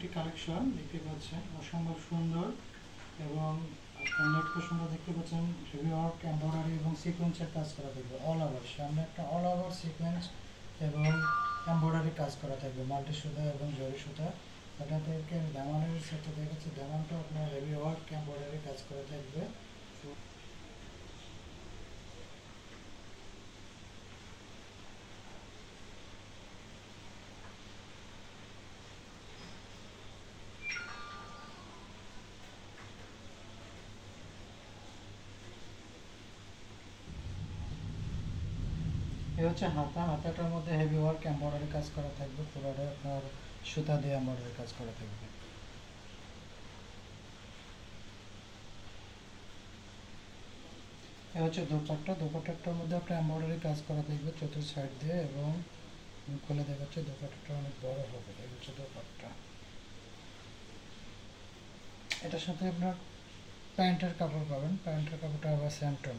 একটি কালেকশন দেখতে পাচ্ছেন, অসম্ভব সুন্দর এবং আপনার নেট কুশনটা দেখতে পাচ্ছেন হেভি ওয়ার্ক এমব্রয়ডারি এবং সিকোয়েন্সের কাজ করা থাকবে অল ওভার। সামনে একটা অল ওভার সিকোয়েন্স এবং এমব্রয়ডারি কাজ করা থাকবে মাল্টি সুতা এবং জরি সুতা। এটা থেকে দামানের সেটটা দেখাচ্ছে, দামানটা আপনার হেভি ওয়ার্ক এমব্রয়ডারি কাজ করা থাকবে। এই হচ্ছে হাতা, হাতাটার মধ্যে হেভি ওয়ার্ক এমব্রয়ডারি কাজ করা থাকবে, পুরোটা আপনার সুতা দিয়ে এমব্রয়ডারি কাজ করা থাকবে। এই হচ্ছে দোপাট্টা, দোপাট্টাটার মধ্যে আপনার এমব্রয়ডারি কাজ করা থাকবে চতুর সাইড দিয়ে এবং খুলে দেখাচ্ছে দোপাট্টাটা অনেক বড় হবে। এই হচ্ছে দোপাট্টা। এটার সাথে আপনার প্যান্টের কাপড় পাবেন, প্যান্টের কাপড়টা আবার স্যামটন।